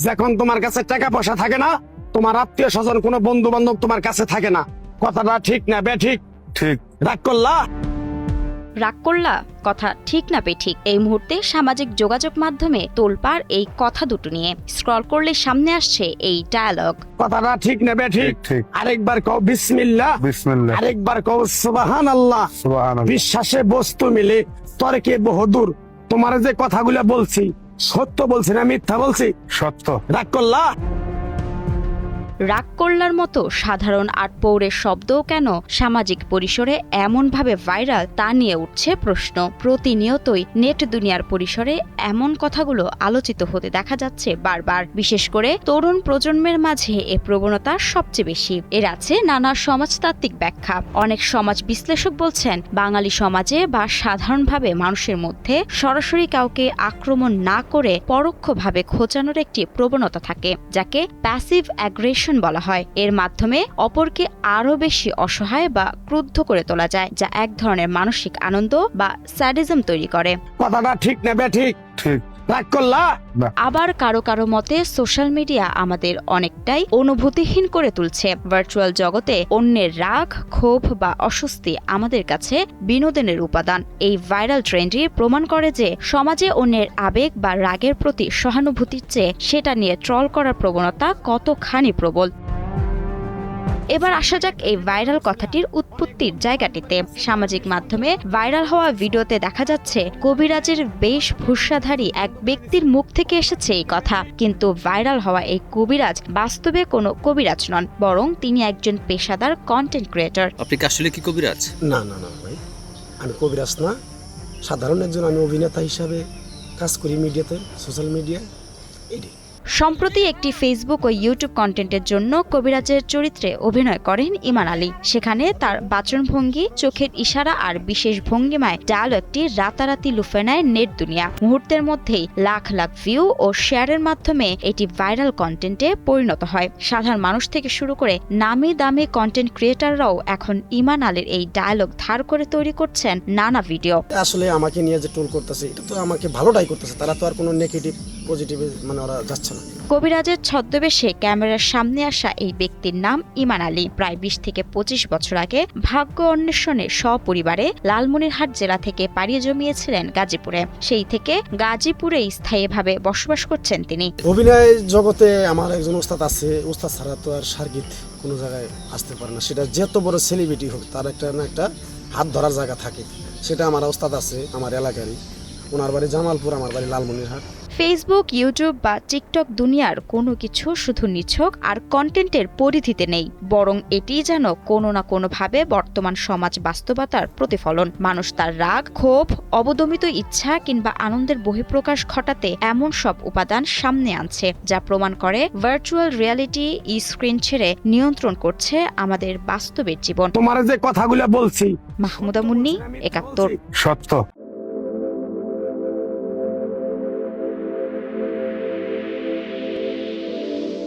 যখন তোমার কাছে টাকা পয়সা থাকে না, তোমার আত্মীয় স্বজন কোনো বন্ধু বান্ধব তোমার কাছে থাকে না। কথাটা ঠিক না বে ঠিক? ঠিক। রাগ করলা? রাগ করলা? কথা ঠিক না বেঠিক? এই মুহূর্তে সামাজিক যোগাযোগ মাধ্যমে তোলপাড় এই কথা দুটো নিয়ে। স্ক্রল করলে সামনে আসছে এই ডায়ালগ। কথাটা ঠিক না বে ঠিক? ঠিক। আরেকবার কও বিসমিল্লাহ, বিসমিল্লাহ, আরেকবার কও সুবহানাল্লাহ। সুবহানাল্লাহ। বিশ্বাসে বস্তু মিলে তর্কে বহুদূর। তোমার যে কথাগুলো বলছি সত্য বলছি না মিথ্যা বলছি? সত্য। রাগ করলা? রাগ করলার মতো সাধারণ আটপৌরের শব্দও কেন সামাজিক পরিসরে এমনভাবে ভাইরাল তা নিয়ে উঠছে প্রশ্ন। প্রতিনিয়তই নেট দুনিয়ার পরিসরে এমন কথাগুলো আলোচিত হতে দেখা যাচ্ছে বারবার। বিশেষ করে তরুণ প্রজন্মের মাঝে এ প্রবণতা সবচেয়ে বেশি। এর আছে নানা সমাজতাত্ত্বিক ব্যাখ্যা। অনেক সমাজ বিশ্লেষক বলছেন, বাঙালি সমাজে বা সাধারণভাবে মানুষের মধ্যে সরাসরি কাউকে আক্রমণ না করে পরোক্ষভাবে খোঁচানোর একটি প্রবণতা থাকে, যাকে প্যাসিভ অ্যাগ্রেশন বলা হয়। এর মাধ্যমে অপরকে আরো বেশি অসহায় বা ক্রুদ্ধ করে তোলা যায়, যা এক ধরনের মানসিক আনন্দ বা স্যাডিজম তৈরি করে। কথাটা ঠিক না বে ঠিক? ঠিক। রাগ করলা? আবার কারো কারো মতে সোশ্যাল মিডিয়া আমাদের অনেকটাই অনুভূতিহীন করে তুলছে। ভার্চুয়াল জগতে অন্যের রাগ, ক্ষোভ বা অস্বস্তি আমাদের কাছে বিনোদনের উপাদান। এই ভাইরাল ট্রেন্ডই প্রমাণ করে যে সমাজে অন্যের আবেগ বা রাগের প্রতি সহানুভূতির চেয়ে সেটা নিয়ে ট্রল করার প্রবণতা কতখানি প্রবল। এবার আসা যাক এই ভাইরাল কথাটির উৎপত্তির জায়গাটিতে। সামাজিক মাধ্যমে ভাইরাল হওয়া ভিডিওতে দেখা যাচ্ছে কবিরাজের বেশ ভূষাধারী এক ব্যক্তির মুখ থেকে এসেছে এই কথা। কিন্তু ভাইরাল হওয়া এই কবিরাজ বাস্তবে কোনো কবিরাজ নন, বরং তিনি একজন পেশাদার কন্টেন্ট ক্রিয়েটর। আপনি কি আসলে কি কবিরাজ? না না না ভাই, আমি কবিরাজ না, সাধারণ একজন আমি অভিনেতা হিসাবে কাজ করি মিডিয়াতে, সোশ্যাল মিডিয়ায়। এটাই। সম্প্রতি একটি ফেসবুক ও ইউটিউব কন্টেন্টের জন্য কবিরাজের চরিত্রে অভিনয় করেন ইমান আলী। সেখানে তার বাচনভঙ্গি, চোখের ইশারা আর বিশেষ ভঙ্গিমায় ডায়ালগটি রাতারাতি লুফে নেয় নেট দুনিয়া। মুহূর্তের মধ্যেই লাখ লাখ ভিউ ও শেয়ারের মাধ্যমে এটি ভাইরাল কন্টেন্টে পরিণত হয়। সাধারণ মানুষ থেকে শুরু করে নামি দামি কন্টেন্ট ক্রিয়েটাররাও এখন ইমান আলীর এই ডায়ালগ ধার করে তৈরি করছেন নানা ভিডিও। আসলে আমাকে নিয়ে যে টোল করতেছে, এটা তো আমাকে ভালোটাই করতেছে, তারা তো আর কোনো নেগেটিভ পজিটিভ মানে ওরা যাচ্ছে না। কবিরাজের ছদ্মবেশে ক্যামেরার সামনে আসা এই ব্যক্তির নাম ইমান আলী। প্রায় ২০ থেকে ২৫ বছর আগে ভাগ্য অন্বেষণে সপরিবারে লালমনিরহাট জেলা থেকে পাড়ি জমিয়েছিলেন গাজীপুরে। সেই থেকে গাজীপুরেই স্থায়ীভাবে বসবাস করছেন তিনি। অভিনয় জগতে আমার একজন ওস্তাদ আছে, ওস্তাদ ছাড়া তো আর সার্গিত কোনো জায়গায় আসতে পারে না। সেটা যত বড় সেলিব্রিটি হোক, তার একটা না একটা হাত ধরার জায়গা থাকে। সেটা আমার ওস্তাদ আছে আমার এলাকারই, ওনার বাড়ি জামালপুর, আমার বাড়ি লালমনিরহাট। ফেসবুক, ইউটিউব বা টিকটক দুনিয়ার কোনো কিছু শুধু নিছক আর কন্টেন্টের পরিধিতে নেই, বরং এটিই যেন কোনো না কোনোভাবে বর্তমান সমাজ বাস্তবতার প্রতিফলন। মানুষ তার রাগ, ক্ষোভ, অবদমিত ইচ্ছা কিংবা আনন্দের বহিঃপ্রকাশ ঘটাতে এমন সব উপাদান সামনে আনছে, যা প্রমাণ করে ভার্চুয়াল রিয়ালিটি স্ক্রিন ছেড়ে নিয়ন্ত্রণ করছে আমাদের বাস্তবের জীবন। তোমার যে কথাগুলো বলছি, মাহমুদা মুন্নি, ৭১। সত্য।